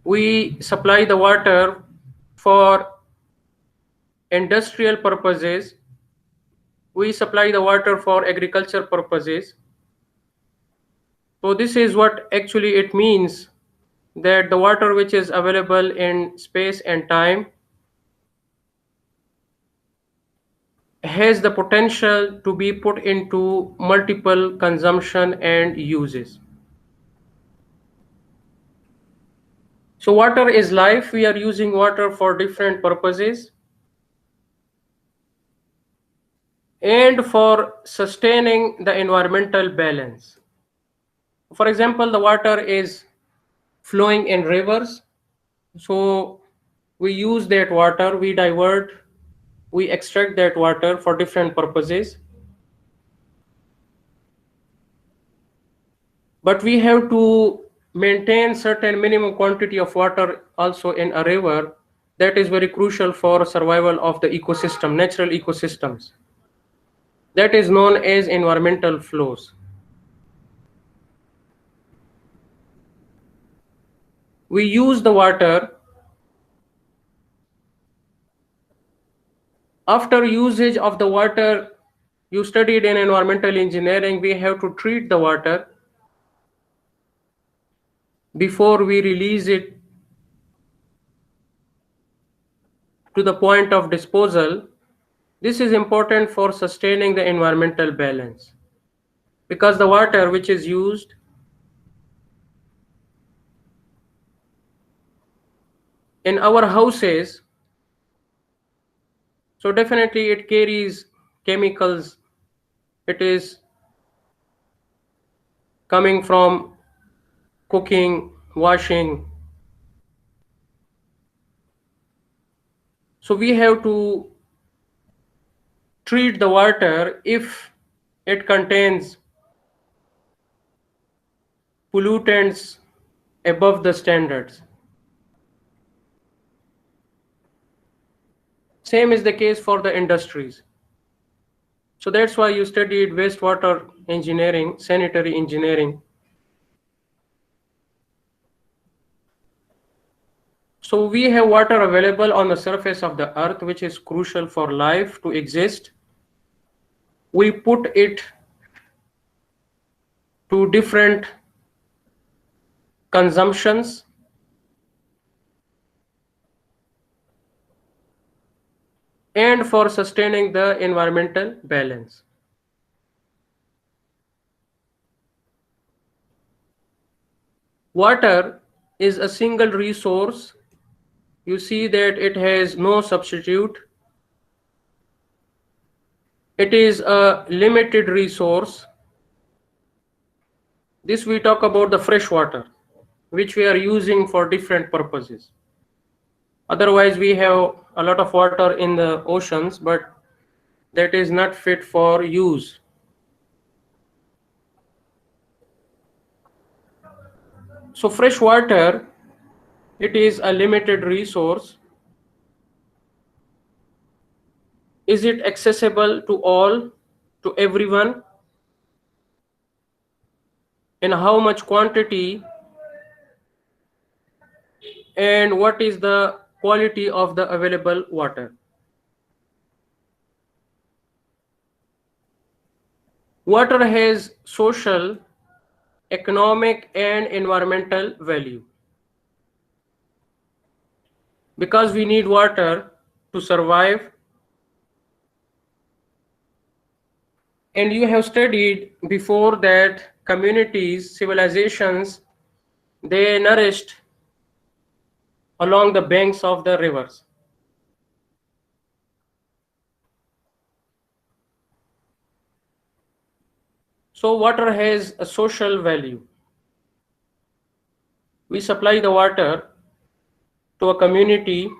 We supply the water for industrial purposes. We supply the water for agriculture purposes. So this is what actually it means, that the water which is available in space and time has the potential to be put into multiple consumption and uses. So water is life. We are using water for different purposes and for sustaining the environmental balance. For example, the water is flowing in rivers. So we use that water, we divert, we extract that water for different purposes. But we have to maintain certain minimum quantity of water also in a river. That is very crucial for survival of the ecosystem, natural ecosystems. That is known as environmental flows. We use the water. After usage of the water, you studied in environmental engineering, we have to treat the water before we release it to the point of disposal. This is important for sustaining the environmental balance, because the water which is used in our houses, so definitely it carries chemicals. It is coming from cooking, washing. So we have to treat the water if it contains pollutants above the standards. Same is the case for the industries. So that's why you studied wastewater engineering, sanitary engineering. So we have water available on the surface of the earth, which is crucial for life to exist. We put it to different consumptions. And for sustaining the environmental balance. Water is a single resource. You see that it has no substitute. It is a limited resource. This we talk about the fresh water, which we are using for different purposes. Otherwise, we have a lot of water in the oceans, but that is not fit for use. So fresh water, it is a limited resource. Is it accessible to all, to everyone? In how much quantity? And what is the quality of the available water? Water has social, economic, and environmental value. Because we need water to survive. And you have studied before that communities, civilizations, they nourished along the banks of the rivers. So water has a social value. We supply the water to a community.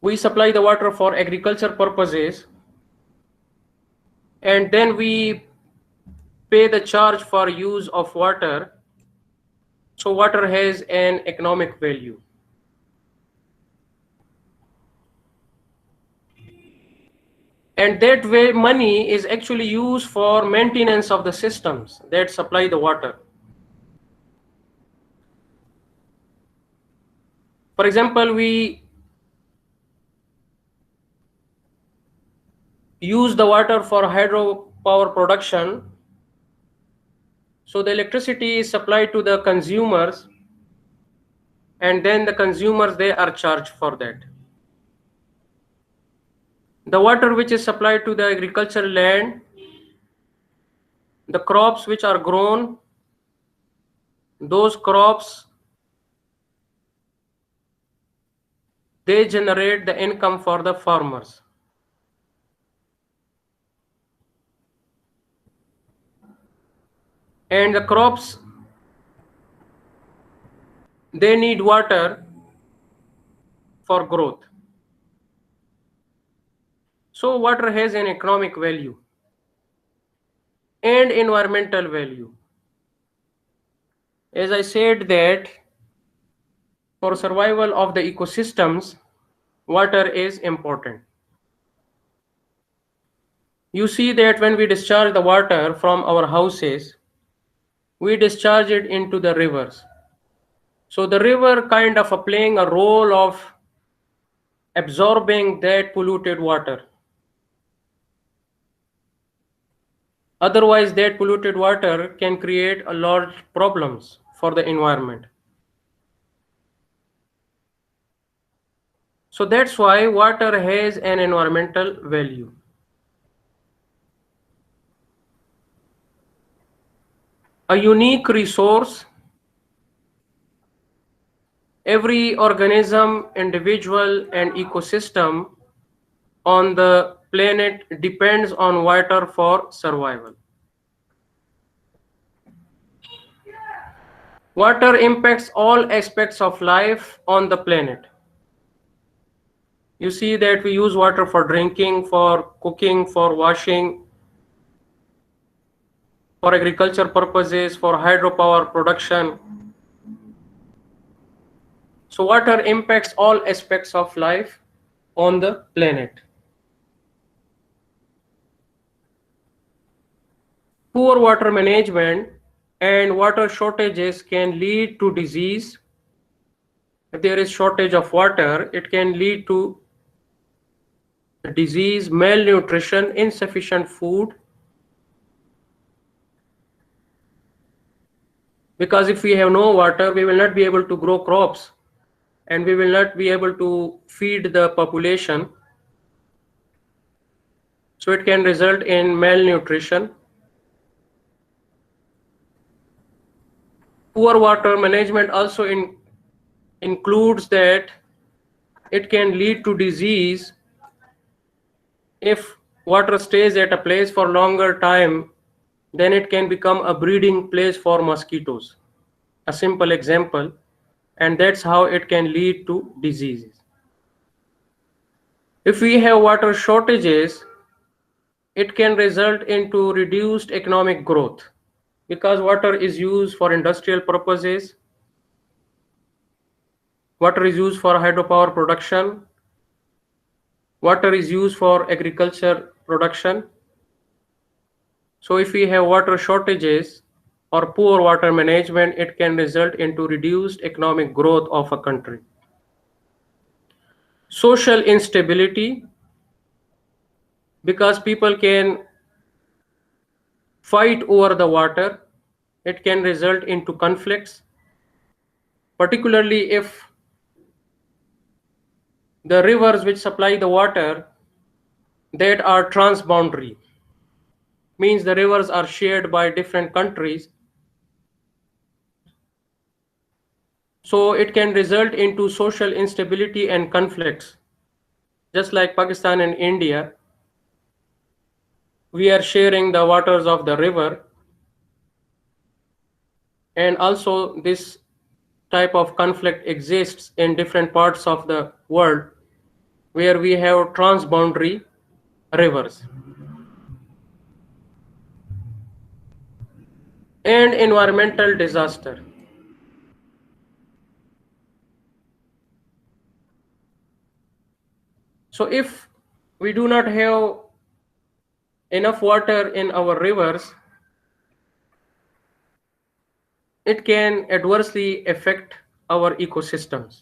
We supply the water for agriculture purposes, and then we pay the charge for use of water. So water has an economic value. And that way money is actually used for maintenance of the systems that supply the water. For example, we use the water for hydropower production. So the electricity is supplied to the consumers, and then the consumers, they are charged for that. The water which is supplied to the agricultural land, the crops which are grown, those crops, they generate the income for the farmers. And the crops, they need water for growth. So water has an economic value and environmental value. As I said that for survival of the ecosystems, water is important. You see that when we discharge the water from our houses, we discharge it into the rivers. So the river kind of playing a role of absorbing that polluted water. Otherwise, that polluted water can create a large problems for the environment. So that's why water has an environmental value. A unique resource. Every organism, individual, and ecosystem on the planet depends on water for survival. Water impacts all aspects of life on the planet. You see that we use water for drinking, for cooking, for washing, for agriculture purposes, for hydropower production. So water impacts all aspects of life on the planet. Poor water management and water shortages can lead to disease. If there is shortage of water, it can lead to disease, malnutrition, insufficient food. Because if we have no water, we will not be able to grow crops and we will not be able to feed the population. So it can result in malnutrition. Poor water management also includes that it can lead to disease if water stays at a place for longer time. Then it can become a breeding place for mosquitoes. A simple example, and that's how it can lead to diseases. If we have water shortages, it can result into reduced economic growth because water is used for industrial purposes, water is used for hydropower production, water is used for agriculture production. So if we have water shortages or poor water management, it can result into reduced economic growth of a country. Social instability, because people can fight over the water, it can result into conflicts, particularly if the rivers which supply the water that are transboundary, means the rivers are shared by different countries. So it can result into social instability and conflicts. Just like Pakistan and India, we are sharing the waters of the river, and also this type of conflict exists in different parts of the world where we have transboundary rivers. And environmental disaster. So if we do not have enough water in our rivers, it can adversely affect our ecosystems.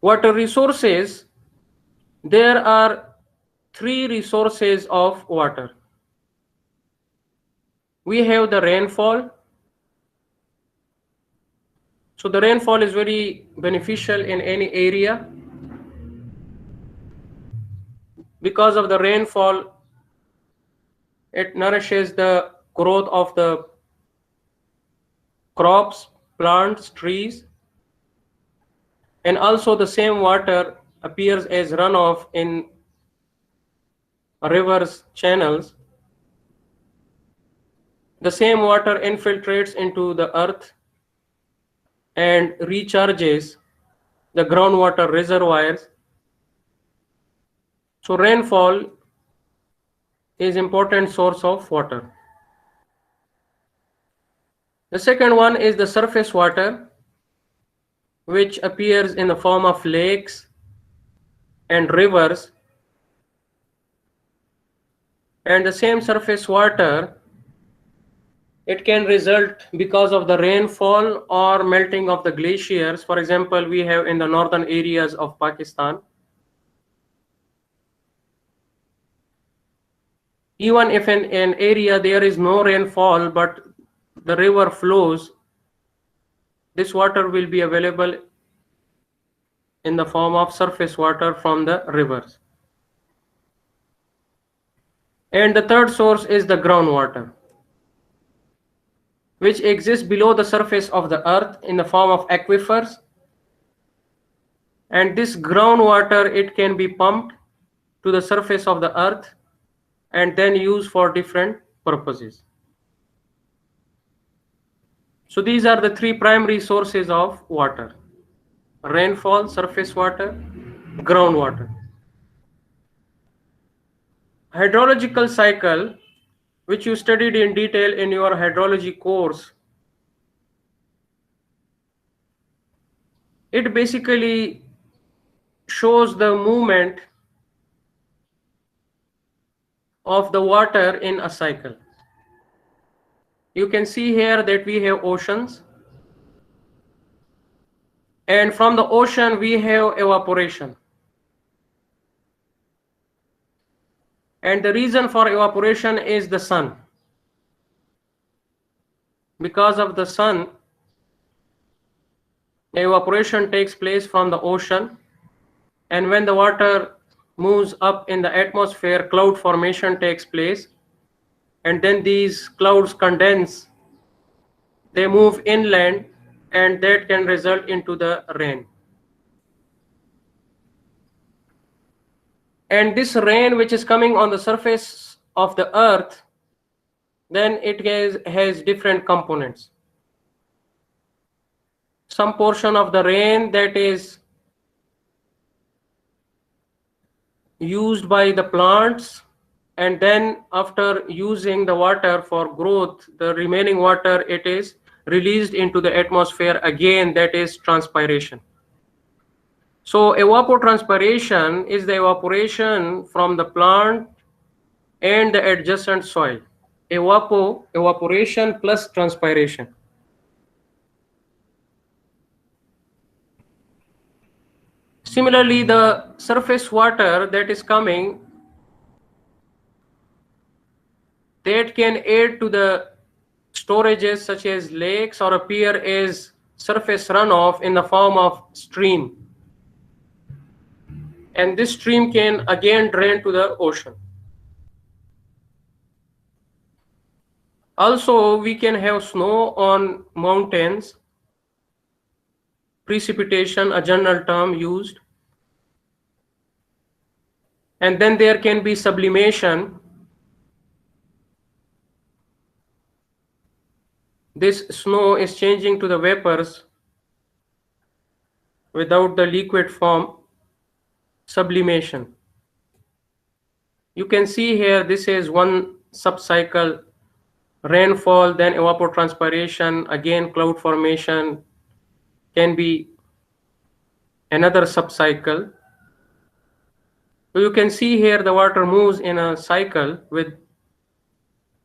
Water resources, there are three resources of water. We have the rainfall. So the rainfall is very beneficial in any area. Because of the rainfall, it nourishes the growth of the crops, plants, trees, and also the same water appears as runoff in rivers, channels. The same water infiltrates into the earth and recharges the groundwater reservoirs. So rainfall is important source of water. The second one is the surface water, which appears in the form of lakes and rivers. And the same surface water, it can result because of the rainfall or melting of the glaciers. For example, we have in the northern areas of Pakistan. Even if in an area there is no rainfall but the river flows, this water will be available in the form of surface water from the rivers. And the third source is the groundwater, which exists below the surface of the earth in the form of aquifers. And this groundwater, it can be pumped to the surface of the earth and then used for different purposes. So these are the three primary sources of water: rainfall, surface water, groundwater. Hydrological cycle, which you studied in detail in your hydrology course, it basically shows the movement of the water in a cycle. You can see here that we have oceans, and from the ocean we have evaporation. And the reason for evaporation is the sun. Because of the sun, evaporation takes place from the ocean, and when the water moves up in the atmosphere, cloud formation takes place, and then these clouds condense, they move inland, and that can result into the rain. And this rain which is coming on the surface of the earth, then it has different components. Some portion of the rain that is used by the plants, and then after using the water for growth, the remaining water, it is released into the atmosphere again, that is transpiration. So evapotranspiration is the evaporation from the plant and the adjacent soil. Evaporation plus transpiration. Similarly, the surface water that is coming, that can aid to the storages such as lakes or appear as surface runoff in the form of stream. And this stream can again drain to the ocean. Also, we can have snow on mountains, precipitation, a general term used. And then there can be sublimation. This snow is changing to the vapors without the liquid form, sublimation. You can see here, this is one subcycle: rainfall, then evapotranspiration, again cloud formation, can be another subcycle. So you can see here the water moves in a cycle with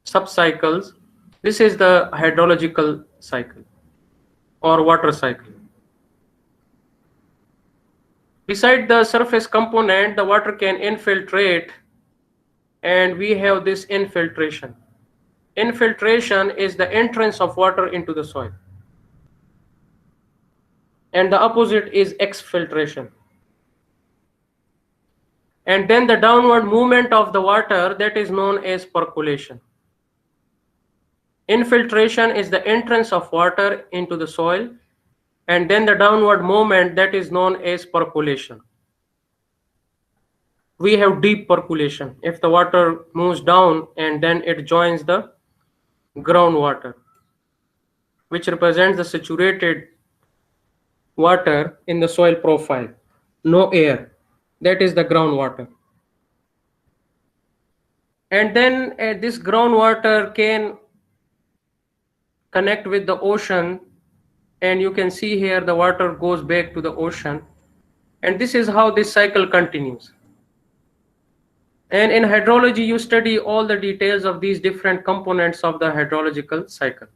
subcycles. This is the hydrological cycle or water cycle. Beside the surface component, the water can infiltrate, and we have this infiltration. Infiltration is the entrance of water into the soil. And the opposite is exfiltration. And then the downward movement of the water, that is known as percolation. Infiltration is the entrance of water into the soil, and then the downward movement, that is known as percolation. We have deep percolation. If the water moves down and then it joins the groundwater, which represents the saturated water in the soil profile, no air, that is the groundwater. And then this groundwater can connect with the ocean, and you can see here the water goes back to the ocean, and this is how this cycle continues. And in hydrology, you study all the details of these different components of the hydrological cycle.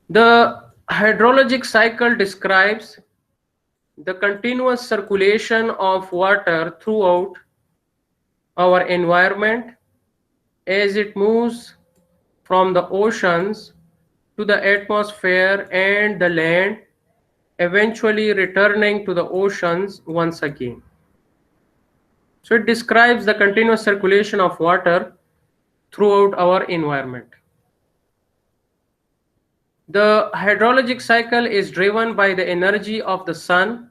The hydrologic cycle describes the continuous circulation of water throughout our environment as it moves from the oceans to the atmosphere and the land, eventually returning to the oceans once again. So it describes the continuous circulation of water throughout our environment. The hydrologic cycle is driven by the energy of the sun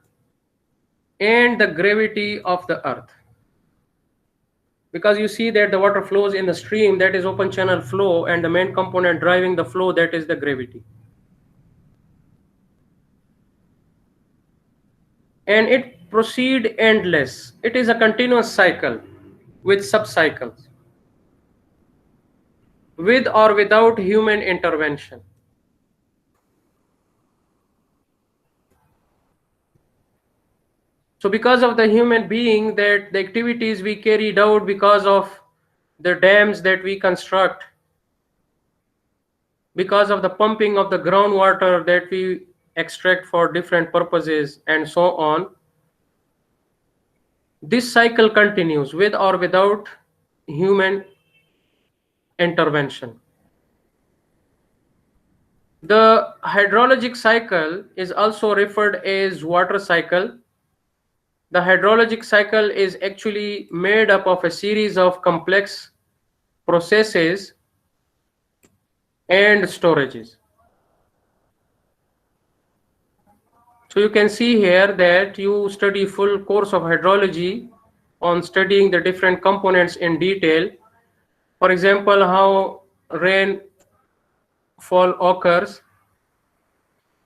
and the gravity of the earth. Because you see that the water flows in the stream, that is open channel flow, and the main component driving the flow, that is the gravity. And it proceeds endless. It is a continuous cycle with subcycles, with or without human intervention. So because of the human being, that the activities we carried out because of the dams that we construct, because of the pumping of the groundwater that we extract for different purposes, and so on, this cycle continues with or without human intervention. The hydrologic cycle is also referred as water cycle. The hydrologic cycle is actually made up of a series of complex processes and storages. So you can see here that you study full course of hydrology on studying the different components in detail. For example, how rainfall occurs,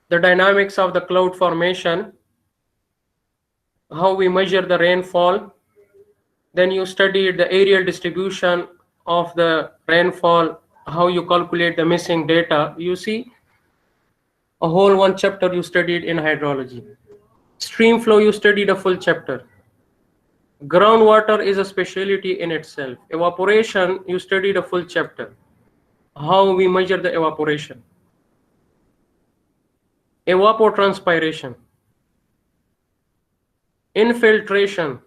the dynamics of the cloud formation, how we measure the rainfall. Then you studied the aerial distribution of the rainfall, how you calculate the missing data. You see, a whole one chapter you studied in hydrology. Stream flow, you studied a full chapter. Groundwater is a specialty in itself. Evaporation, you studied a full chapter. How we measure the evaporation. Evapotranspiration. Infiltration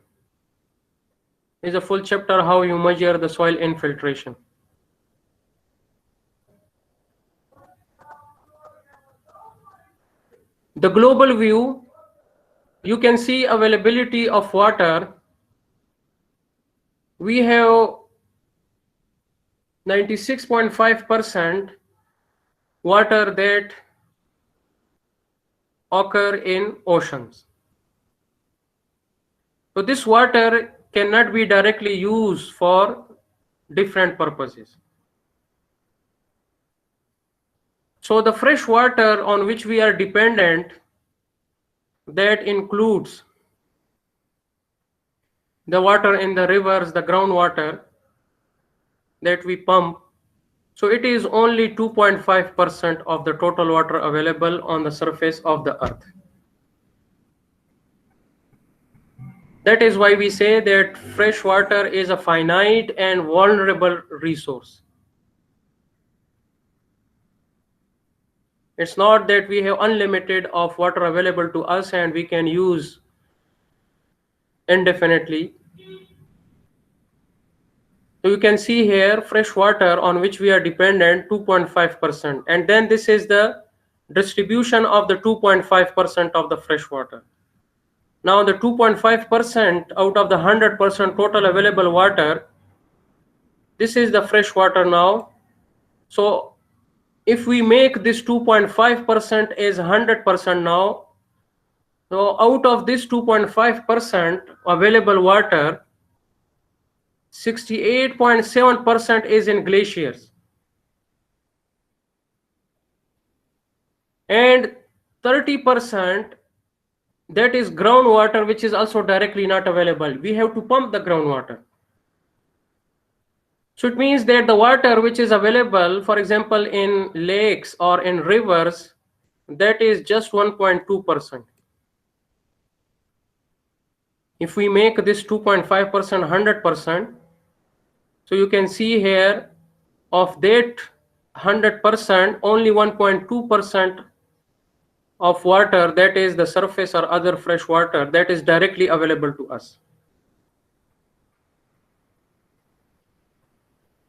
is a full chapter, how you measure the soil infiltration. The global view, you can see availability of water. We have 96.5% water that occur in oceans. So this water cannot be directly used for different purposes. So the fresh water on which we are dependent, that includes the water in the rivers, the groundwater that we pump. So it is only 2.5% of the total water available on the surface of the earth. That is why we say that fresh water is a finite and vulnerable resource. It's not that we have unlimited of water available to us and we can use indefinitely. So you can see here fresh water on which we are dependent 2.5%, and then this is the distribution of the 2.5% of the fresh water. Now the 2.5% out of the 100% total available water, this is the fresh water now. So if we make this 2.5% is 100% now, so out of this 2.5% available water, 68.7% is in glaciers and 30% that is groundwater, which is also directly not available. We have to pump the groundwater. So it means that the water which is available, for example, in lakes or in rivers, that is just 1.2%. If we make this 2.5% 100%, so you can see here of that 100%, only 1.2% of water, that is the surface or other fresh water, that is directly available to us.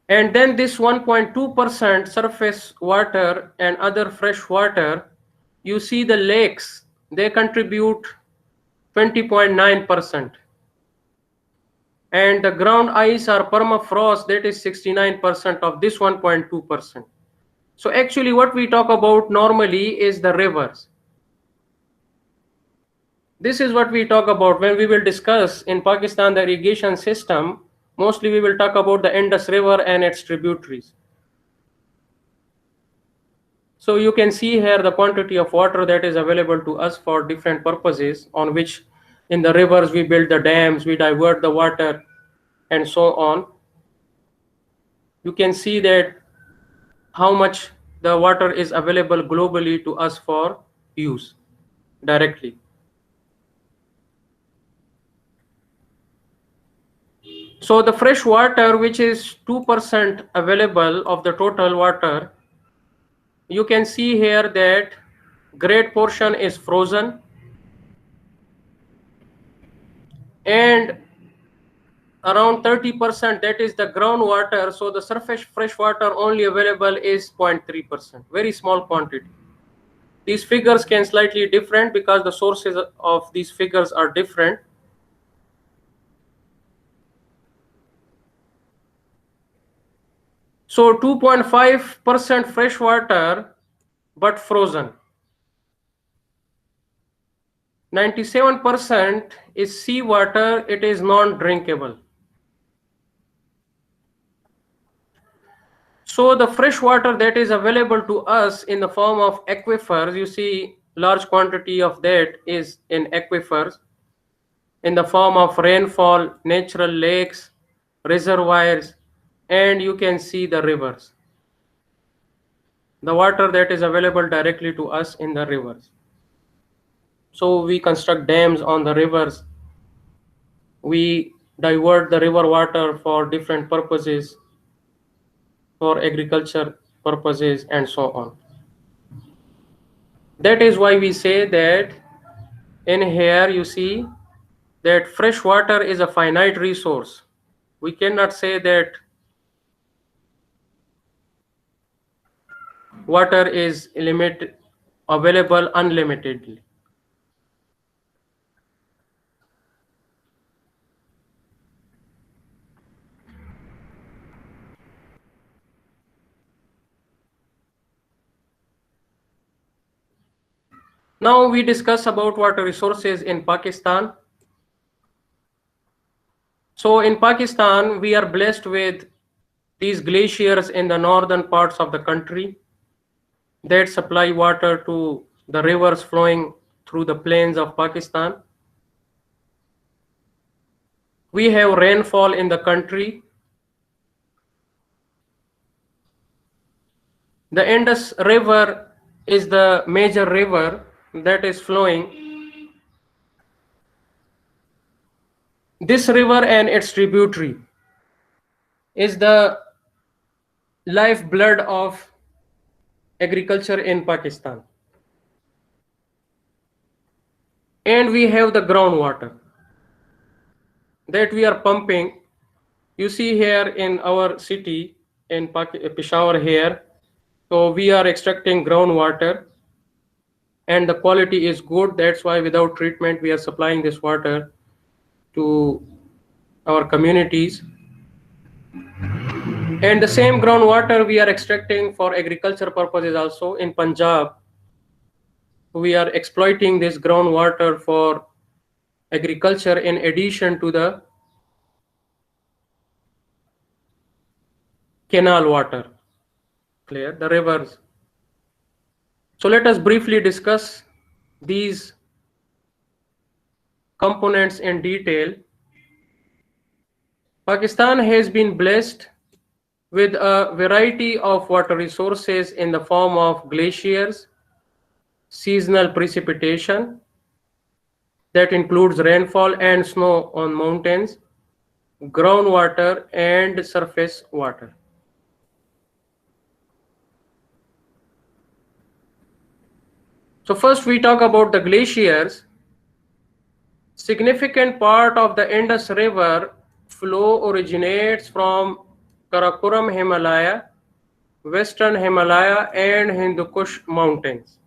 And then this 1.2% surface water and other fresh water, you see the lakes, they contribute 20.9%. And the ground ice or permafrost, that is 69% of this 1.2%. So actually what we talk about normally is the rivers. This is what we talk about when we will discuss in Pakistan the irrigation system. Mostly we will talk about the Indus River and its tributaries. So you can see here the quantity of water that is available to us for different purposes, on which in the rivers we build the dams, we divert the water and so on. You can see that how much the water is available globally to us for use directly. So the fresh water, which is 2% available of the total water, you can see here that great portion is frozen and around 30%, that is the groundwater. So the surface fresh water only available is 0.3%, very small quantity. These figures can slightly different because the sources of these figures are different. So 2.5% fresh water but frozen. 97% is seawater, it is non-drinkable. So the fresh water that is available to us in the form of aquifers, you see large quantity of that is in aquifers in the form of rainfall, natural lakes, reservoirs, and you can see the rivers. The water that is available directly to us in the rivers. So we construct dams on the rivers. We divert the river water for different purposes, for agriculture purposes and so on. That is why we say that in here you see that fresh water is a finite resource. We cannot say that water is available unlimitedly. Now we discuss about water resources in Pakistan. So in Pakistan, we are blessed with these glaciers in the northern parts of the country that supply water to the rivers flowing through the plains of Pakistan. We have rainfall in the country. The Indus River is the major river that is flowing. This river and its tributary is the lifeblood of agriculture in Pakistan. And we have the groundwater that we are pumping. You see here in our city in Peshawar here, so we are extracting groundwater and the quality is good. That's why without treatment we are supplying this water to our communities. And the same groundwater we are extracting for agriculture purposes also in Punjab. We are exploiting this groundwater for agriculture in addition to the canal water, clear, the rivers. So let us briefly discuss these components in detail. Pakistan has been blessed with a variety of water resources in the form of glaciers, seasonal precipitation that includes rainfall and snow on mountains, groundwater and surface water. So first we talk about the glaciers. Significant part of the Indus River flow originates from Karakoram Himalaya, Western Himalaya and Hindu Kush mountains.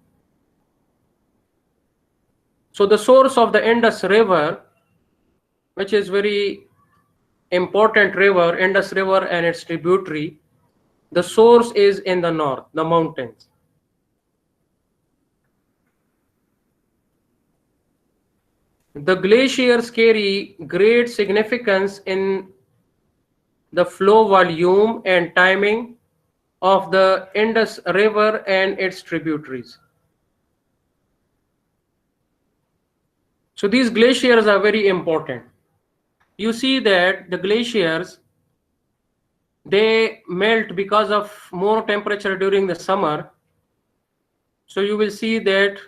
So the source of the Indus River, which is very important river, Indus River and its tributary, the source is in the north, the mountains. The glaciers carry great significance in the flow volume and timing of the Indus River and its tributaries. So these glaciers are very important. You see that the glaciers, they melt because of more temperature during the summer. So you will see that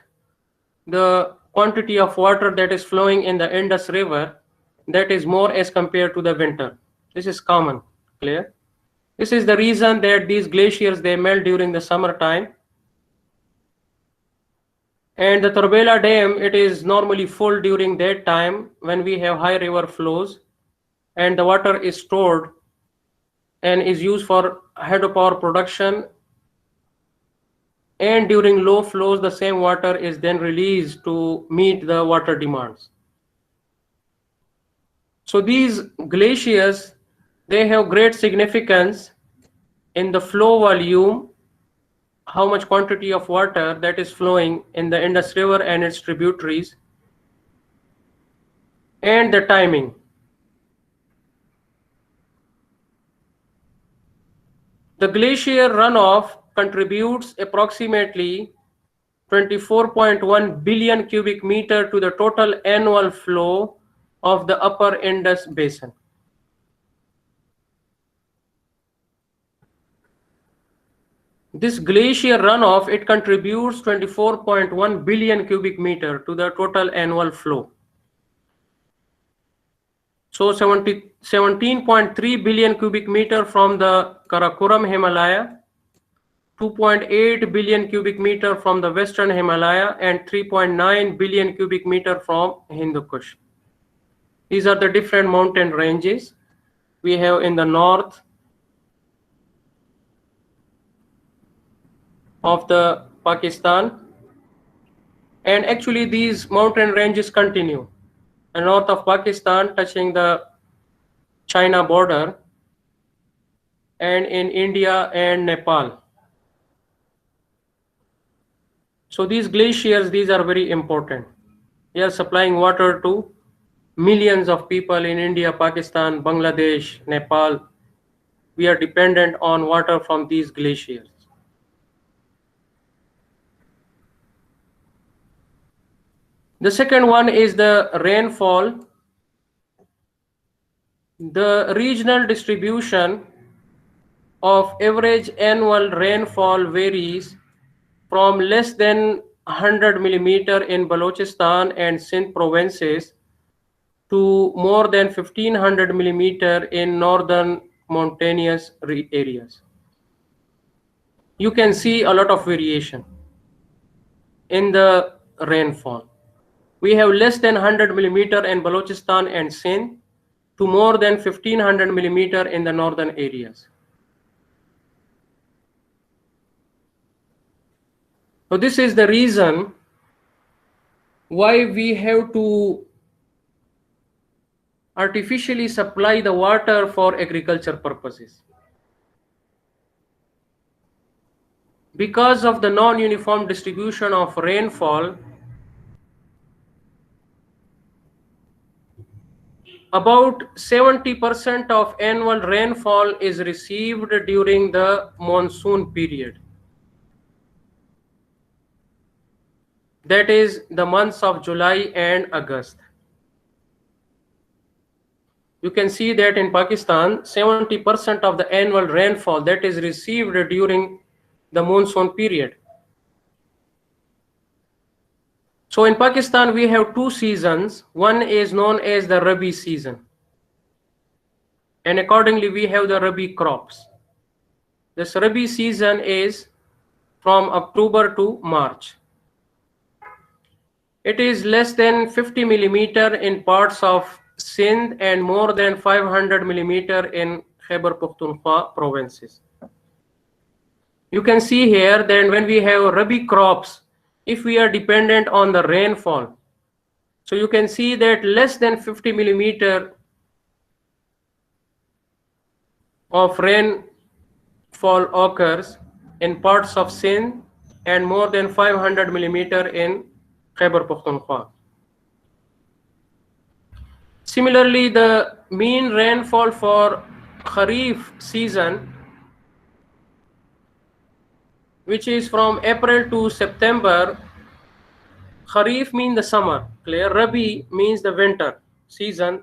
the quantity of water that is flowing in the Indus River, that is more as compared to the winter. This is common, clear? This is the reason that these glaciers, they melt during the summertime. And the Torbela Dam, it is normally full during that time when we have high river flows and the water is stored and is used for hydropower production. And during low flows, the same water is then released to meet the water demands. So these glaciers, they have great significance in the flow volume, how much quantity of water that is flowing in the Indus River and its tributaries, and the timing. The glacier runoff contributes approximately 24.1 billion cubic meter to the total annual flow of the upper Indus basin. This glacier runoff, it contributes 24.1 billion cubic meter to the total annual flow. So 17.3 billion cubic meter from the Karakoram Himalaya, 2.8 billion cubic meter from the Western Himalaya, and 3.9 billion cubic meter from Hindu Kush. These are the different mountain ranges we have in the north of the Pakistan. And actually these mountain ranges continue. The north of Pakistan touching the China border, and in India and Nepal. So these glaciers, these are very important. They are supplying water to millions of people in India, Pakistan, Bangladesh, Nepal. We are dependent on water from these glaciers. The second one is the rainfall. The regional distribution of average annual rainfall varies from less than 100 millimeter in Balochistan and Sindh provinces to more than 1500 millimeter in northern mountainous areas. you can see a lot of variation in the rainfall. We have less than 100 millimeter in Balochistan and Sindh to more than 1500 millimeter in the northern areas. So this is the reason why we have to artificially supply the water for agriculture purposes. Because of the non-uniform distribution of rainfall, about 70% of annual rainfall is received during the monsoon period. That is the months of July and August. You can see that in Pakistan, 70% of the annual rainfall that is received during the monsoon period. So in Pakistan, we have two seasons. One is known as the Rabi season. And accordingly, we have the Rabi crops. This Rabi season is from October to March. It is less than 50 millimeter in parts of Sindh and more than 500 millimeter in Khyber Pakhtunkhwa provinces. You can see here that when we have Rabi crops, if we are dependent on the rainfall, so you can see that less than 50 millimeter of rainfall occurs in parts of Sindh and more than 500 millimeter in Khyber Pakhtunkhwa. Similarly, the mean rainfall for Kharif season, which is from April to September, Kharif means the summer, clear. Rabi means the winter season,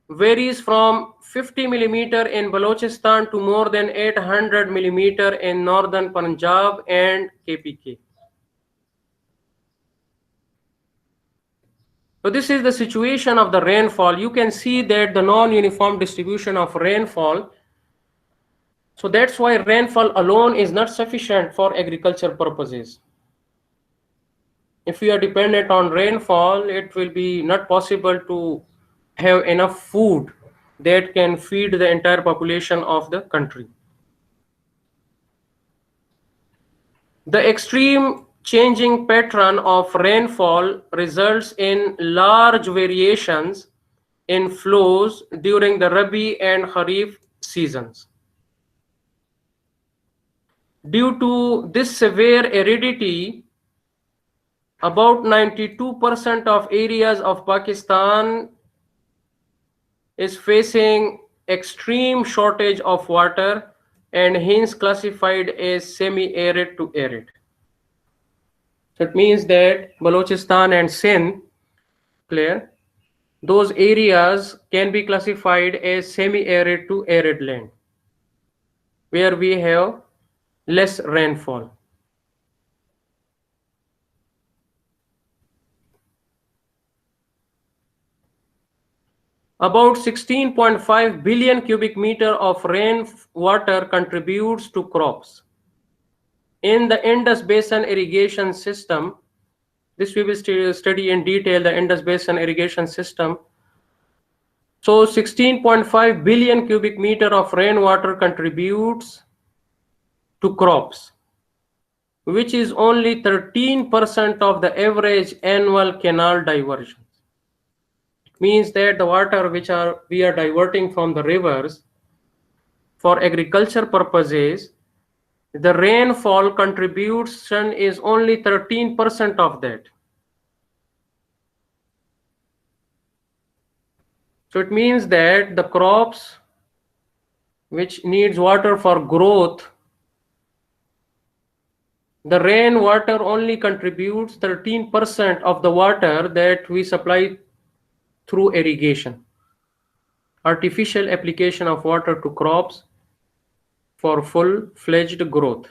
varies from 50 millimeter in Balochistan to more than 800 millimeter in northern Punjab and KPK. So this is the situation of the rainfall. You can see that the non-uniform distribution of rainfall. So that's why rainfall alone is not sufficient for agriculture purposes. If we are dependent on rainfall, it will be not possible to have enough food that can feed the entire population of the country. The extreme changing pattern of rainfall results in large variations in flows during the Rabi and Kharif seasons. Due to this severe aridity, about 92% of areas of Pakistan is facing extreme shortage of water and hence classified as semi-arid to arid. So it means that Balochistan and Sindh, clear, those areas can be classified as semi-arid to arid land, where we have less rainfall. About 16.5 billion cubic meter of rainwater contributes to crops. In the Indus Basin irrigation system, this we will study in detail, the Indus Basin irrigation system. So 16.5 billion cubic meter of rainwater contributes to crops, which is only 13% of the average annual canal diversion. It means that the water which we are diverting from the rivers for agriculture purposes, the rainfall contribution is only 13% of that. So it means that the crops which needs water for growth, the rainwater only contributes 13% of the water that we supply through irrigation, artificial application of water to crops for full-fledged growth.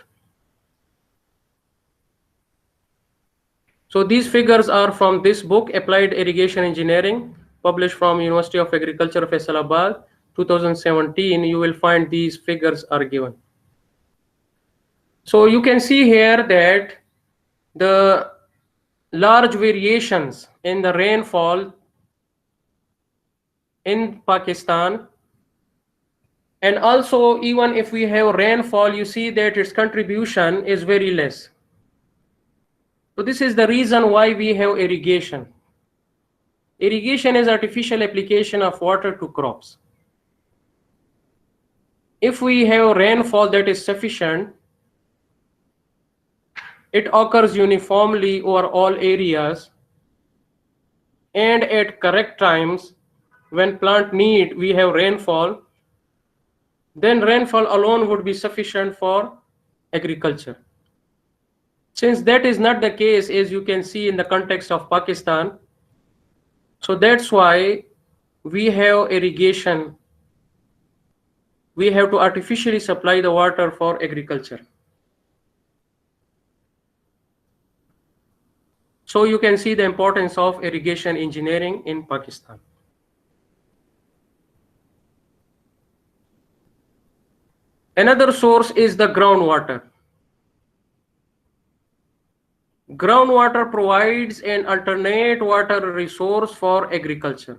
So these figures are from this book, Applied Irrigation Engineering, published from University of Agriculture of Faisalabad, 2017. You will find these figures are given. So you can see here that the large variations in the rainfall in Pakistan, and also even if we have rainfall, you see that its contribution is very less. So this is the reason why we have irrigation. Irrigation is artificial application of water to crops. If we have rainfall that is sufficient, it occurs uniformly over all areas and at correct times. When plant need, we have rainfall, then rainfall alone would be sufficient for agriculture. Since that is not the case, as you can see in the context of Pakistan, so that's why we have irrigation. We have to artificially supply the water for agriculture. So you can see the importance of irrigation engineering in Pakistan. Another source is the groundwater. Groundwater provides an alternate water resource for agriculture.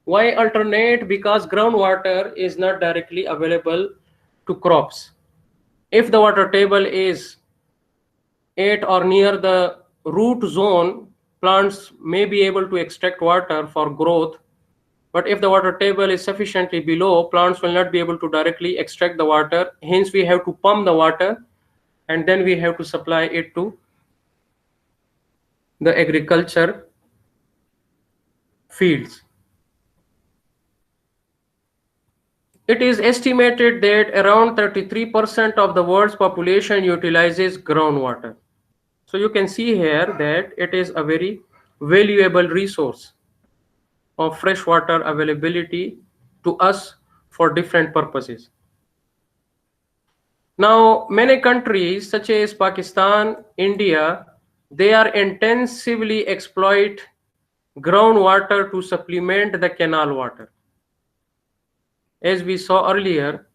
Why alternate? Because groundwater is not directly available to crops. If the water table is at or near the root zone, plants may be able to extract water for growth. But if the water table is sufficiently below, plants will not be able to directly extract the water. Hence, we have to pump the water and then we have to supply it to the agriculture fields. It is estimated that around 33% of the world's population utilizes groundwater. So you can see here that it is a very valuable resource of fresh water availability to us for different purposes. Now, many countries such as Pakistan, India, they are intensively exploit groundwater to supplement the canal water. As we saw earlier,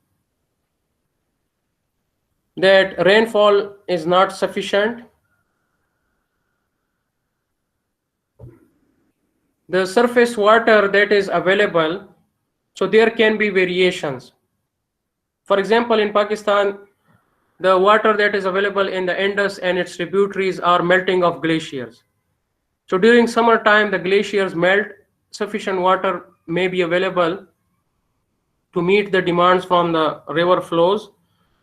that rainfall is not sufficient. The surface water that is available, so there can be variations. For example, in Pakistan, the water that is available in the Indus and its tributaries are melting of glaciers. So during summertime, the glaciers melt, sufficient water may be available to meet the demands from the river flows.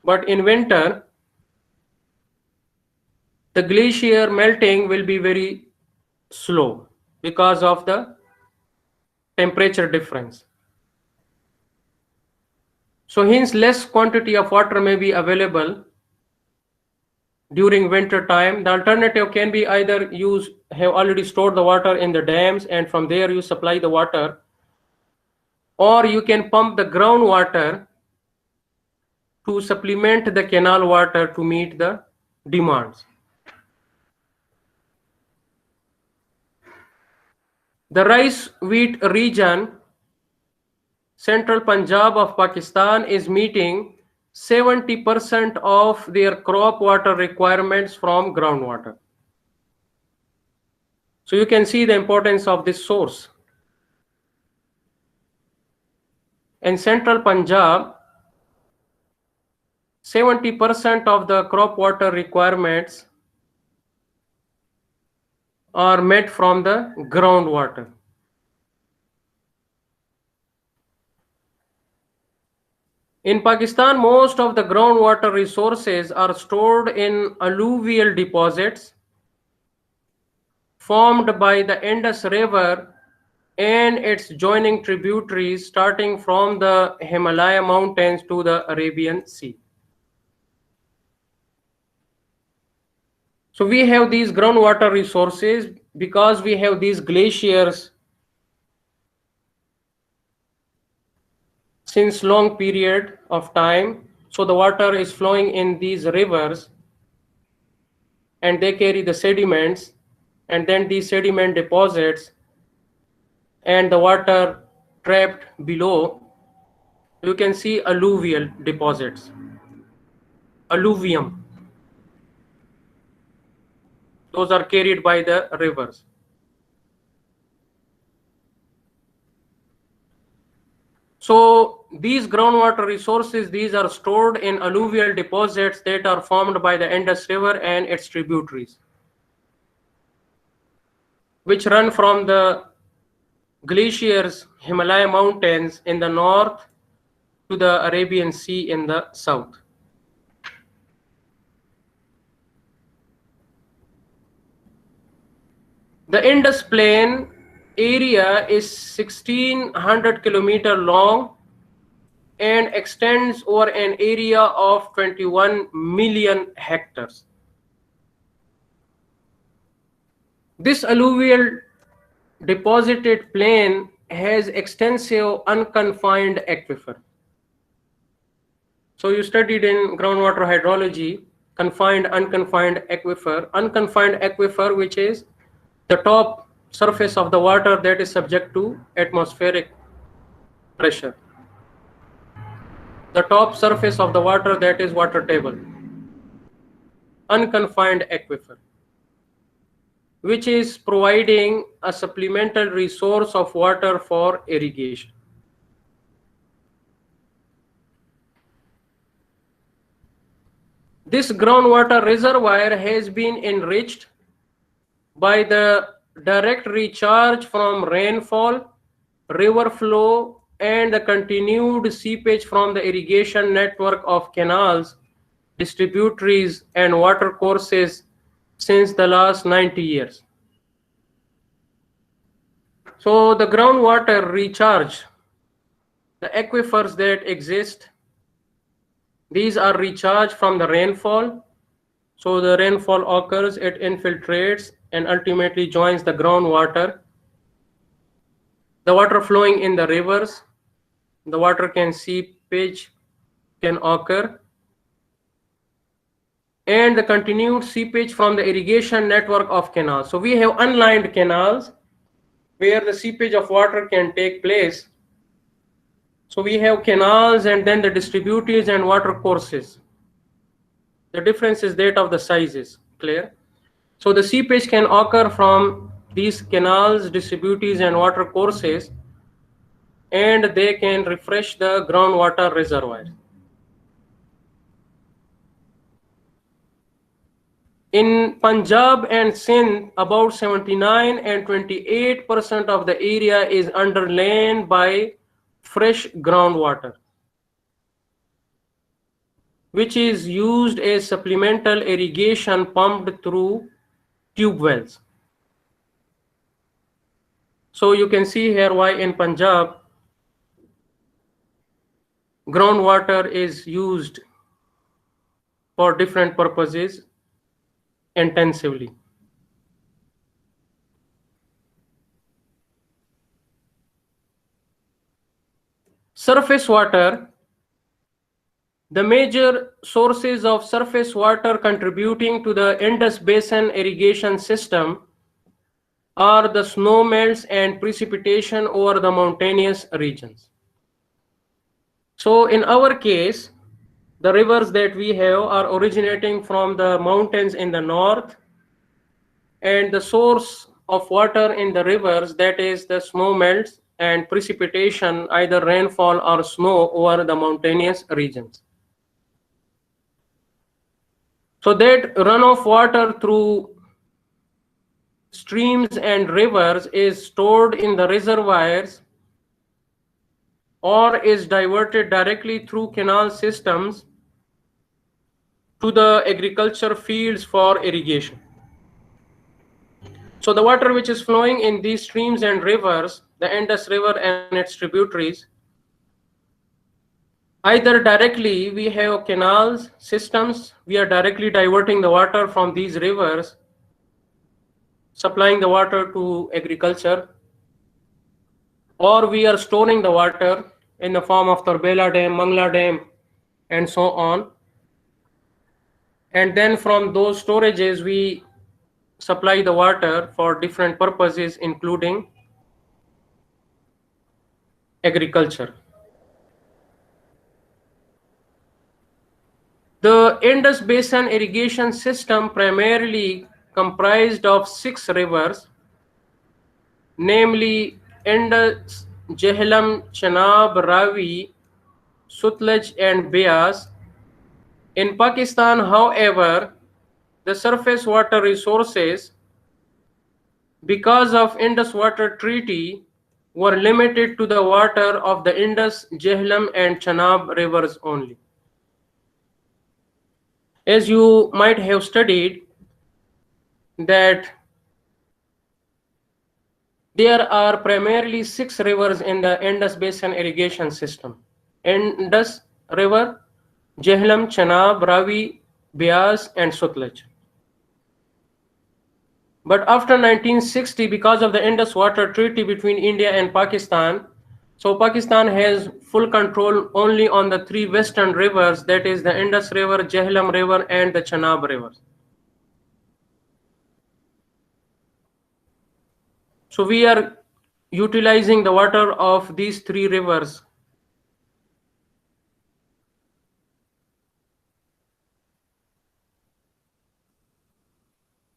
But in winter, the glacier melting will be very slow because of the temperature difference. So hence less quantity of water may be available during winter time. The alternative can be either have already stored the water in the dams and from there you supply the water, or you can pump the groundwater to supplement the canal water to meet the demands. The rice wheat region, central Punjab of Pakistan, is meeting 70% of their crop water requirements from groundwater. So you can see the importance of this source. In central Punjab, 70% of the crop water requirements are met from the groundwater. In Pakistan, most of the groundwater resources are stored in alluvial deposits formed by the Indus River and its joining tributaries starting from the Himalaya mountains to the Arabian Sea. So we have these groundwater resources because we have these glaciers since long period of time. So the water is flowing in these rivers and they carry the sediments, and then these sediment deposits and the water trapped below. You can see alluvial deposits, alluvium. Those are carried by the rivers. So these groundwater resources, these are stored in alluvial deposits that are formed by the Indus River and its tributaries, which run from the glaciers, Himalaya mountains in the north to the Arabian Sea in the south. The Indus Plain area is 1600 kilometer long and extends over an area of 21 million hectares. This alluvial deposited plain has extensive unconfined aquifer. So you studied in groundwater hydrology, confined, unconfined aquifer. Unconfined aquifer, which is the top surface of the water that is subject to atmospheric pressure. The top surface of the water that is water table. Unconfined aquifer, which is providing a supplemental resource of water for irrigation. This groundwater reservoir has been enriched by the direct recharge from rainfall, river flow, and the continued seepage from the irrigation network of canals, distributaries, and watercourses since the last 90 years. So the groundwater recharge, the aquifers that exist, these are recharged from the rainfall. So the rainfall occurs, it infiltrates and ultimately joins the groundwater. The water flowing in the rivers, the water can seepage can occur, and the continued seepage from the irrigation network of canals. So we have unlined canals where the seepage of water can take place. So we have canals and then the distributaries and water courses. The difference is that of the sizes, clear? So the seepage can occur from these canals, distributaries, and water courses, and they can refresh the groundwater reservoir. In Punjab and Sindh, about 79 and 28% of the area is underlain by fresh groundwater, which is used as supplemental irrigation pumped through tube wells. So you can see here why in Punjab groundwater is used for different purposes intensively. Surface water. The major sources of surface water contributing to the Indus Basin irrigation system are the snow melts and precipitation over the mountainous regions. So in our case, the rivers that we have are originating from the mountains in the north, and the source of water in the rivers, that is the snow melts and precipitation, either rainfall or snow over the mountainous regions. So that runoff water through streams and rivers is stored in the reservoirs or is diverted directly through canal systems to the agriculture fields for irrigation. So the water which is flowing in these streams and rivers, the Indus River and its tributaries, either directly we have canals, systems, we are directly diverting the water from these rivers, supplying the water to agriculture, or we are storing the water in the form of Torbela Dam, Mangla Dam, and so on. And then from those storages, we supply the water for different purposes, including agriculture. The Indus Basin irrigation system primarily comprised of 6 rivers, namely Indus, Jhelum, Chenab, Ravi, Sutlej and Beas. In Pakistan, however, the surface water resources, because of Indus Water Treaty, were limited to the water of the Indus, Jhelum and Chenab rivers only. As you might have studied, that there are primarily 6 rivers in the Indus Basin irrigation system: Indus River, Jhelum, Chenab, Ravi, Beas, and Sutlej. But after 1960, because of the Indus Water Treaty between India and Pakistan, so Pakistan has full control only on the 3 western rivers, that is the Indus River, Jhelum River, and the Chenab River. So we are utilizing the water of these 3 rivers.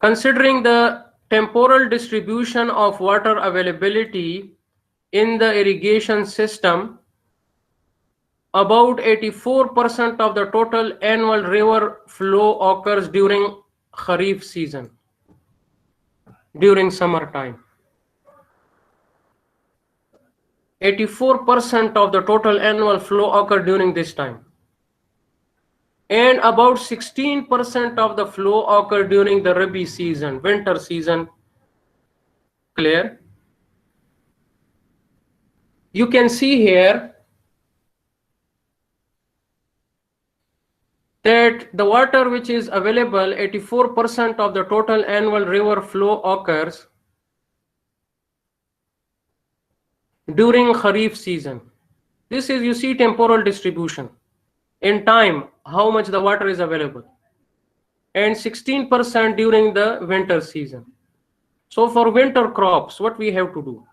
Considering the temporal distribution of water availability in the irrigation system, about 84% of the total annual river flow occurs during Kharif season, during summertime. 84% of the total annual flow occur during this time. And about 16% of the flow occur during the Rabi season, winter season. Clear? You can see here that the water which is available, 84% of the total annual river flow occurs during Kharif season. This is, you see, temporal distribution. In time, how much the water is available. And 16% during the winter season. So for winter crops, what we have to do?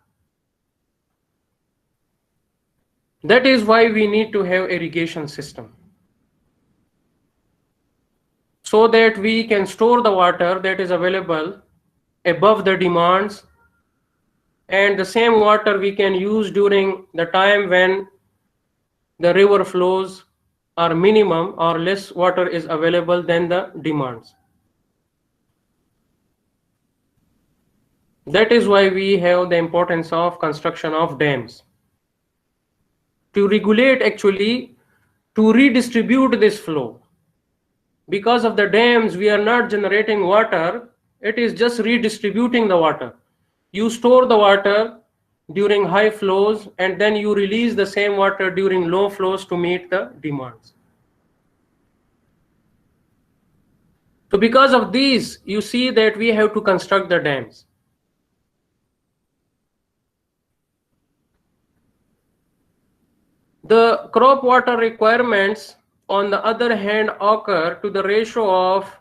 That is why we need to have irrigation system, so that we can store the water that is available above the demands, and the same water we can use during the time when the river flows are minimum or less water is available than the demands. That is why we have the importance of construction of dams, to regulate, actually to redistribute this flow. Because of the dams, we are not generating water, it is just redistributing the water. You store the water during high flows and then you release the same water during low flows to meet the demands. So because of these, you see that we have to construct the dams. The crop water requirements, on the other hand, occur to the ratio of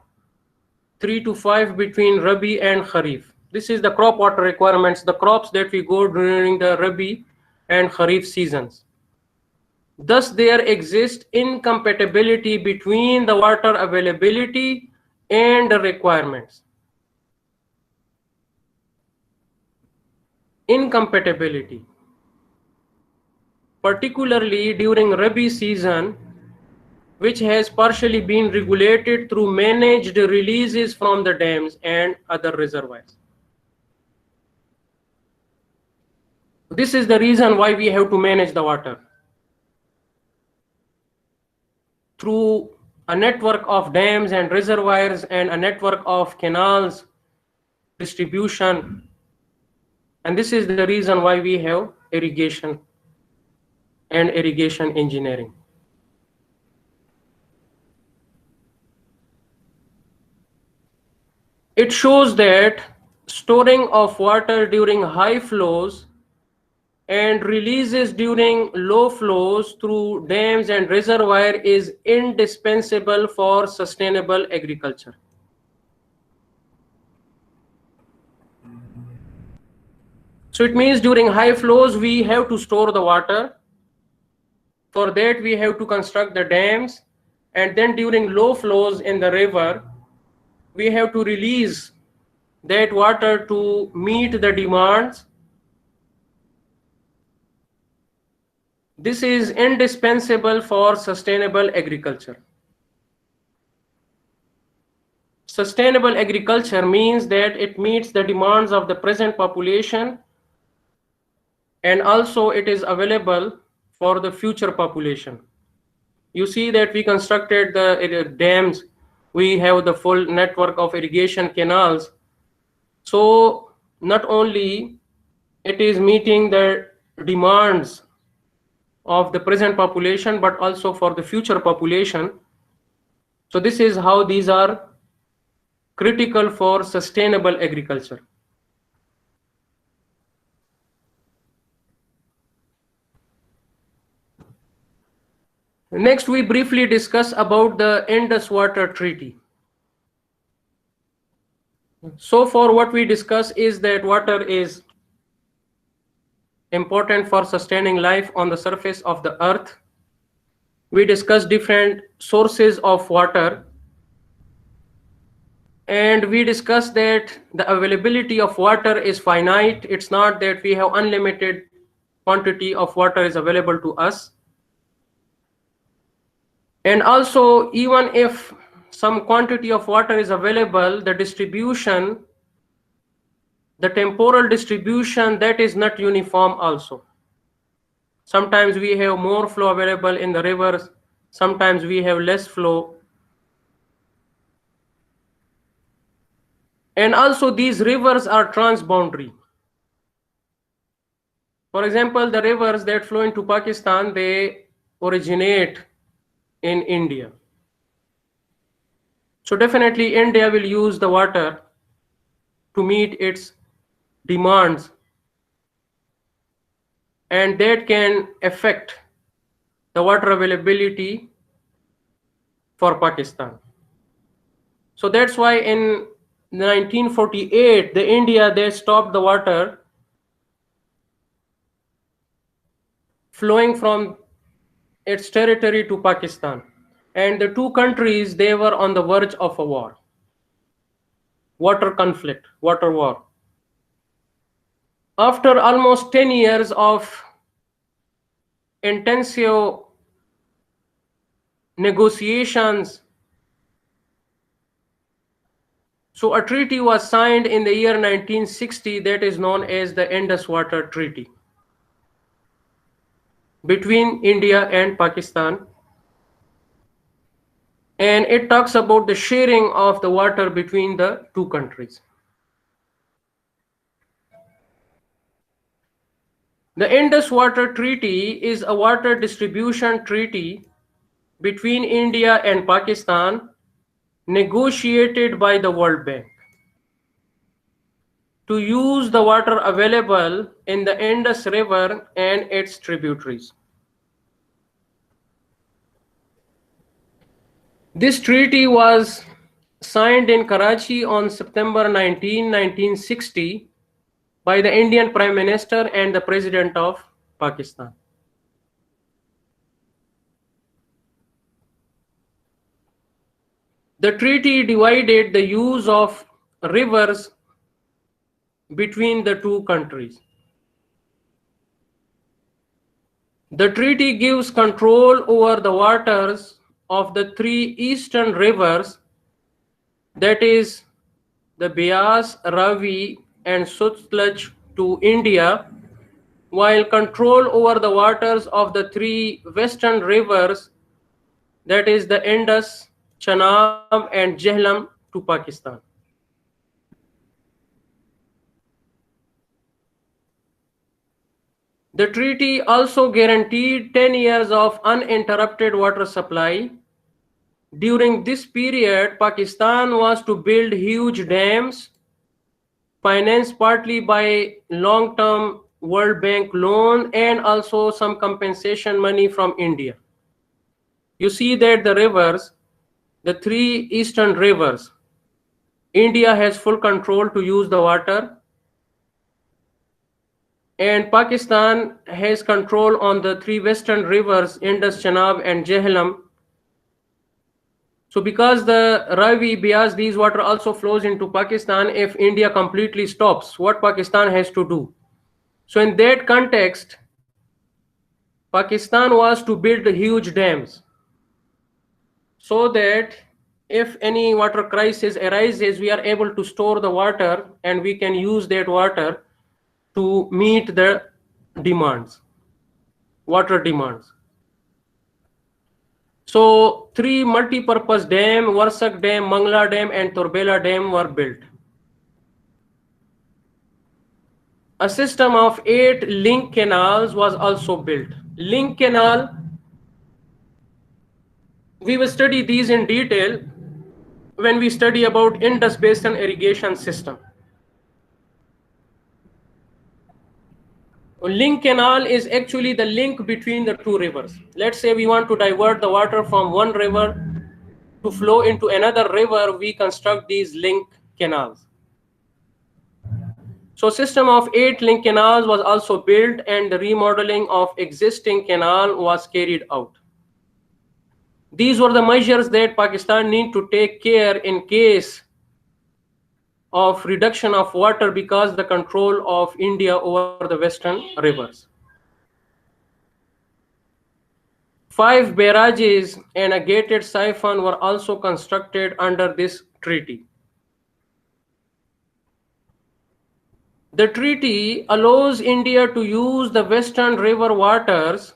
3 to 5 between Rabi and Kharif. This is the crop water requirements, the crops that we grow during the Rabi and Kharif seasons. Thus, there exists incompatibility between the water availability and the requirements. Incompatibility. Particularly during Rabi season, which has partially been regulated through managed releases from the dams and other reservoirs. This is the reason why we have to manage the water through a network of dams and reservoirs and a network of canals distribution. And this is the reason why we have irrigation and irrigation engineering. It shows that storing of water during high flows and releases during low flows through dams and reservoir is indispensable for sustainable agriculture. So it means during high flows we have to store the water. For that we have to construct the dams, and then during low flows in the river we have to release that water to meet the demands. This is indispensable for sustainable agriculture. Sustainable agriculture means that it meets the demands of the present population, and also it is available for the future population. You see that we constructed the dams, we have the full network of irrigation canals. So not only it is meeting the demands of the present population, but also for the future population. So this is how these are critical for sustainable agriculture. Next, we briefly discuss about the Indus Water Treaty. So far what we discuss is that water is important for sustaining life on the surface of the earth. We discuss different sources of water, and we discuss that the availability of water is finite. It's not that we have unlimited quantity of water is available to us. And also, even if some quantity of water is available, the distribution, the temporal distribution, that is not uniform also. Sometimes we have more flow available in the rivers, sometimes we have less flow. And also these rivers are transboundary. For example, the rivers that flow into Pakistan, they originate in India. So definitely India will use the water to meet its demands, and that can affect the water availability for Pakistan. So that's why in 1948, the India, they stopped the water flowing from its territory to Pakistan. And the two countries, they were on the verge of a war, water conflict, water war. After almost 10 years of intensive negotiations, so a treaty was signed in the year 1960 that is known as the Indus Water Treaty between India and Pakistan. And it talks about the sharing of the water between the two countries. The Indus Water Treaty is a water distribution treaty between India and Pakistan, negotiated by the World Bank to use the water available in the Indus River and its tributaries. This treaty was signed in Karachi on September 19, 1960 by the Indian Prime Minister and the President of Pakistan. The treaty divided the use of rivers between the two countries. The treaty gives control over the waters of the three eastern rivers, that is the Beas, Ravi and Sutlej, to India, while control over the waters of the three western rivers, that is the Indus, Chenab and Jhelum, to Pakistan. The treaty also guaranteed 10 years of uninterrupted water supply. During this period, Pakistan was to build huge dams, financed partly by long-term World Bank loan and also some compensation money from India. You see that the rivers, the three eastern rivers, India has full control to use the water, and Pakistan has control on the three western rivers, Indus, Chenab and Jhelum. So because the Ravi, Bias, these water also flows into Pakistan, if India completely stops, what Pakistan has to do? So in that context, Pakistan was to build huge dams so that if any water crisis arises, we are able to store the water and we can use that water to meet the demands, water demands. So three multi-purpose dam, Varsak Dam, Mangla Dam and Turbela Dam were built. A system of 8 link canals was also built. Link canal, we will study these in detail when we study about Indus Basin irrigation system. Link canal is actually the link between the two rivers. Let's say we want to divert the water from one river to flow into another river, we construct these link canals. So system of 8 link canals was also built and the remodeling of existing canal was carried out. These were the measures that Pakistan need to take care in case of reduction of water because the control of India over the western rivers. 5 barrages and a gated siphon were also constructed under this treaty. The treaty allows India to use the western river waters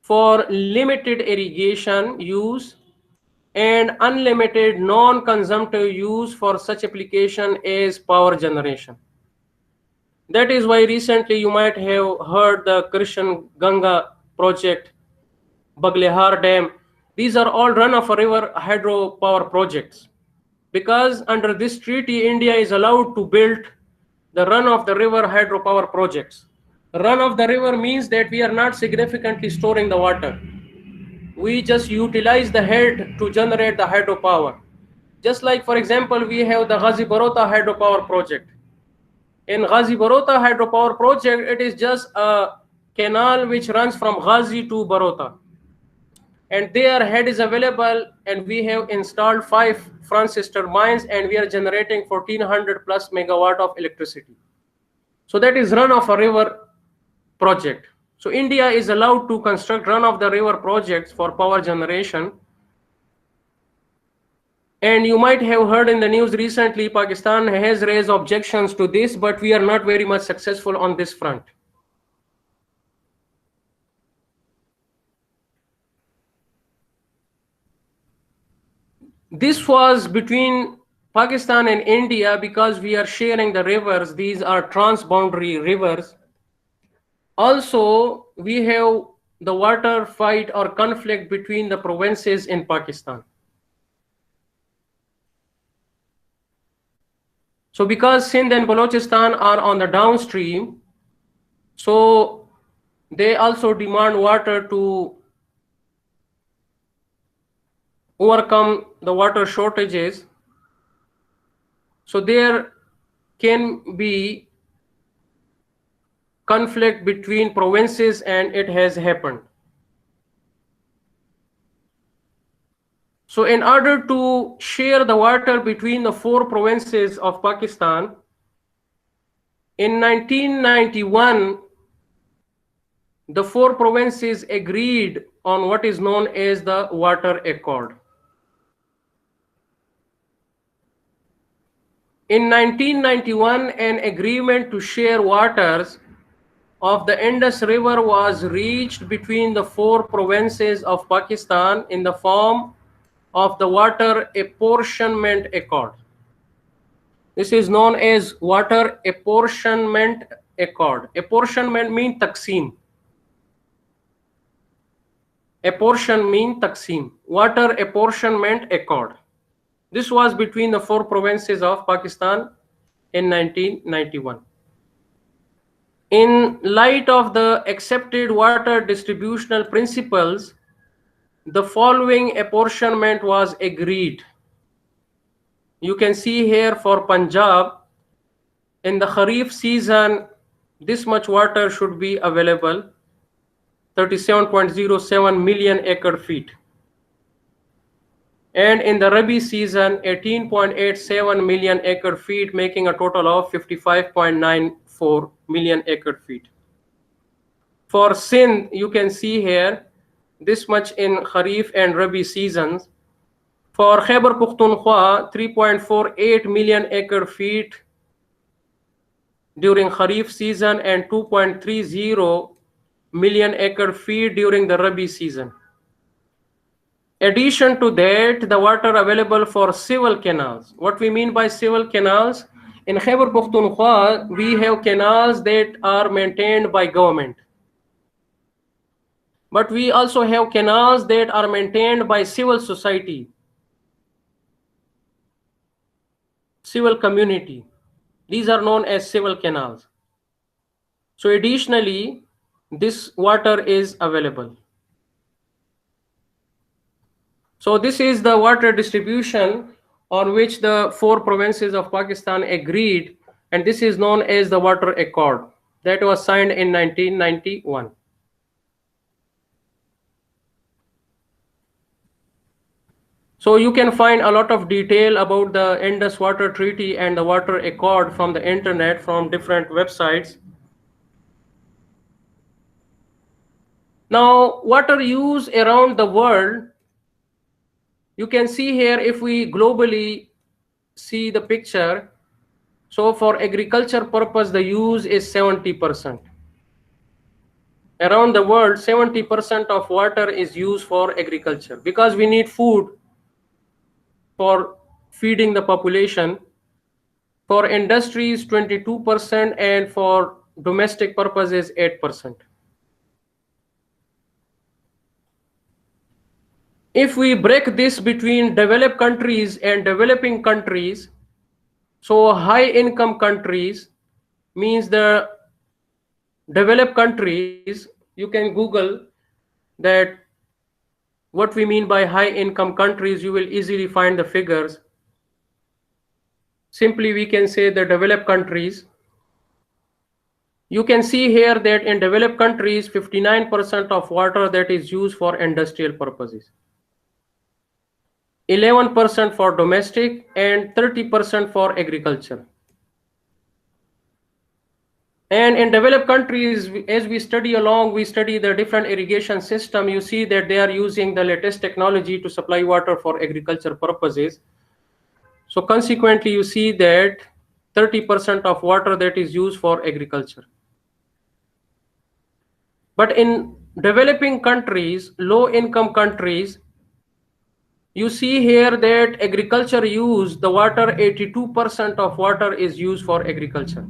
for limited irrigation use and unlimited non-consumptive use for such application as power generation. That is why recently you might have heard the Krishan Ganga project, Baglehar Dam. These are all run-of-a-river hydropower projects. Because under this treaty, India is allowed to build the run-of-the-river hydropower projects. Run-of-the-river means that we are not significantly storing the water. We just utilize the head to generate the hydropower. Just like, for example, we have the Ghazi Barota hydropower project. In Ghazi Barota hydropower project, it is just a canal which runs from Ghazi to Barota. And their head is available and we have installed 5 Francis turbines and we are generating 1400 plus megawatt of electricity. So that is run-of-a-river project. So India is allowed to construct run-of-the-river projects for power generation. And you might have heard in the news recently, Pakistan has raised objections to this, but we are not very much successful on this front. This was between Pakistan and India because we are sharing the rivers. These are transboundary rivers. Also, we have the water fight or conflict between the provinces in Pakistan. So because Sindh and Balochistan are on the downstream, so they also demand water to overcome the water shortages. So there can be conflict between provinces and it has happened. So in order to share the water between the 4 provinces of Pakistan, in 1991, the 4 provinces agreed on what is known as the Water Accord. In 1991, an agreement to share waters of the Indus River was reached between the 4 provinces of Pakistan in the form of the Water Apportionment Accord. This is known as Water Apportionment Accord. Apportionment means Taqsim. Apportion means Taqsim. Water Apportionment Accord. This was between the 4 provinces of Pakistan in 1991. In light of the accepted water distributional principles, the following apportionment was agreed. You can see here for Punjab, in the Kharif season, this much water should be available, 37.07 million acre feet. And in the Rabi season, 18.87 million acre feet, making a total of 55.94 million acre feet. For Sindh, you can see here this much in Kharif and Rabi seasons. For Khyber Pakhtunkhwa, 3.48 million acre feet during Kharif season and 2.30 million acre feet during the Rabi season. Addition to that, the water available for civil canals. What we mean by civil canals, in Khyber Pakhtunkhwa, we have canals that are maintained by government. But we also have canals that are maintained by civil society, civil community. These are known as civil canals. So additionally, this water is available. So this is the water distribution on which the 4 provinces of Pakistan agreed, and this is known as the Water Accord that was signed in 1991. So you can find a lot of detail about the Indus Water Treaty and the Water Accord from the internet, from different websites. Now, water use around the world, you can see here if we globally see the picture. So for agriculture purpose, the use is 70%. Around the world, 70% of water is used for agriculture because we need food for feeding the population. For industries, 22%, and for domestic purposes, 8%. If we break this between developed countries and developing countries, so high income countries means the developed countries, you can Google that what we mean by high income countries, you will easily find the figures. Simply we can say the developed countries. You can see here that in developed countries, 59% of water that is used for industrial purposes, 11% for domestic, and 30% for agriculture. And in developed countries, as we study along, we study the different irrigation system. You see that they are using the latest technology to supply water for agriculture purposes. So consequently, you see that 30% of water that is used for agriculture. But in developing countries, low income countries, you see here that agriculture use, the water, 82% of water is used for agriculture.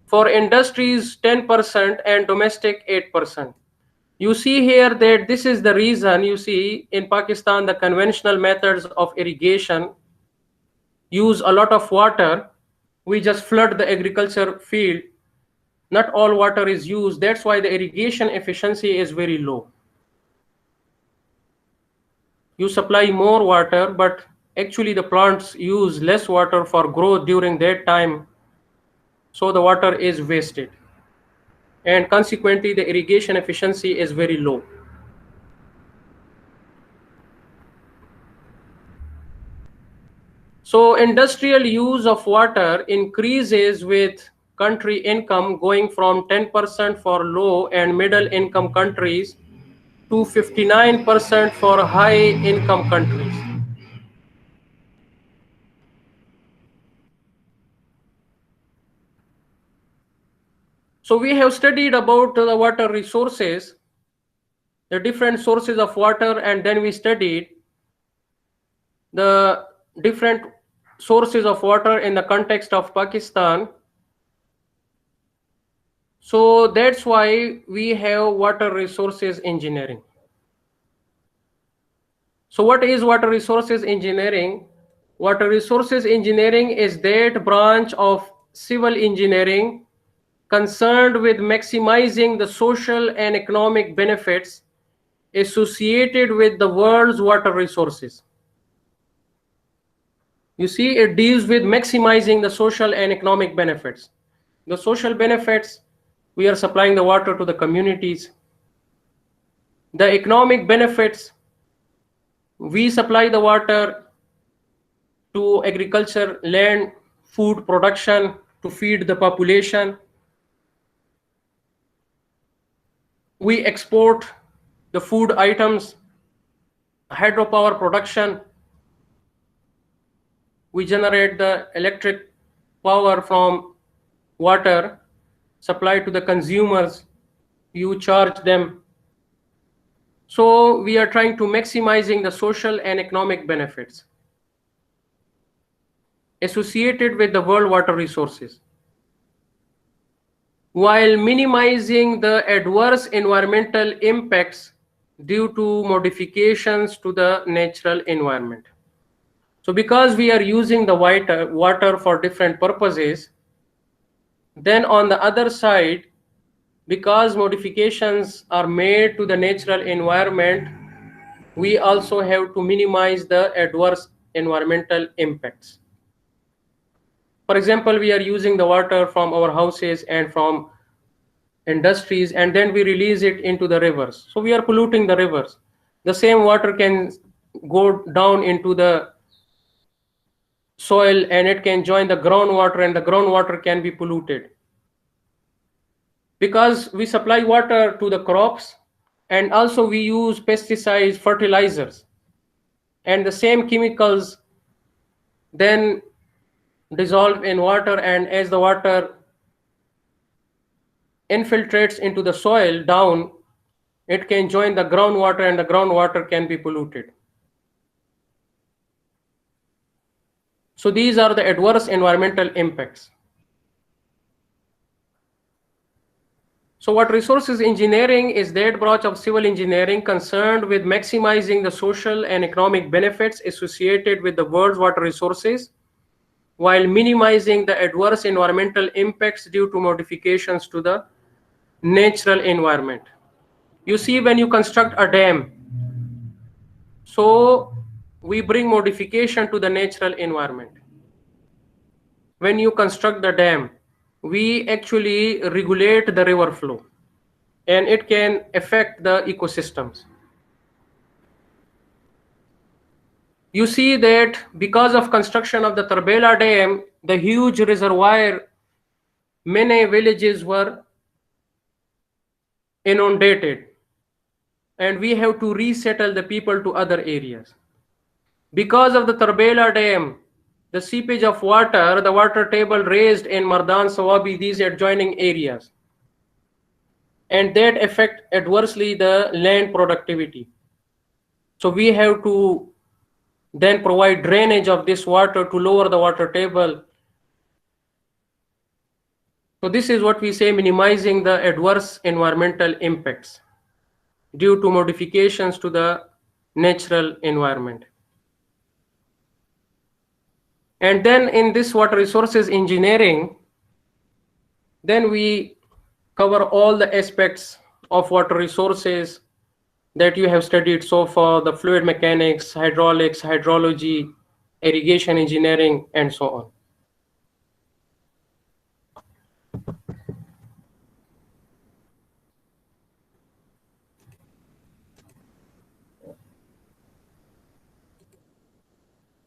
For industries, 10%, and domestic, 8%. You see here that this is the reason, you see in Pakistan, the conventional methods of irrigation use a lot of water. We just flood the agriculture field. Not all water is used. That's why the irrigation efficiency is very low. You supply more water, but actually the plants use less water for growth during that time. So the water is wasted. And consequently, the irrigation efficiency is very low. So industrial use of water increases with country income, going from 10% for low and middle income countries to 59% for high income countries. So we have studied about the water resources, the different sources of water, and then we studied the different sources of water in the context of Pakistan. So that's why we have water resources engineering. So what is water resources engineering? Water resources engineering is that branch of civil engineering concerned with maximizing the social and economic benefits associated with the world's water resources. You see, it deals with maximizing the social and economic benefits. The social benefits, we are supplying the water to the communities. The economic benefits, We supply the water to agriculture, land, food production, to feed the population. We export the food items, hydropower production. We generate the electric power from water supplied to the consumers. You charge them. So we are trying to maximizing the social and economic benefits associated with the world water resources, while minimizing the adverse environmental impacts due to modifications to the natural environment. So because we are using the water for different purposes, then on the other side, because modifications are made to the natural environment, we also have to minimize the adverse environmental impacts. For example, we are using the water from our houses and from industries, and then we release it into the rivers. So we are polluting the rivers. The same water can go down into the soil and it can join the groundwater, and the groundwater can be polluted. Because we supply water to the crops, and also we use pesticides, fertilizers, and the same chemicals then dissolve in water, and as the water infiltrates into the soil down, it can join the groundwater and the groundwater can be polluted. So these are the adverse environmental impacts. So water resources engineering is that branch of civil engineering concerned with maximizing the social and economic benefits associated with the world's water resources, while minimizing the adverse environmental impacts due to modifications to the natural environment. You see, when you construct a dam, so we bring modification to the natural environment. When you construct the dam, we actually regulate the river flow, and it can affect the ecosystems. You see that because of construction of the Tarbela Dam, the huge reservoir, many villages were inundated, and we have to resettle the people to other areas. Because of the Tarbela Dam, the seepage of water, the water table raised in Mardan, Sawabi, these adjoining areas, and that affect adversely the land productivity. So we have to then provide drainage of this water to lower the water table. So this is what we say, minimizing the adverse environmental impacts due to modifications to the natural environment. And then in this water resources engineering, then we cover all the aspects of water resources that you have studied so far: the fluid mechanics, hydraulics, hydrology, irrigation engineering, and so on.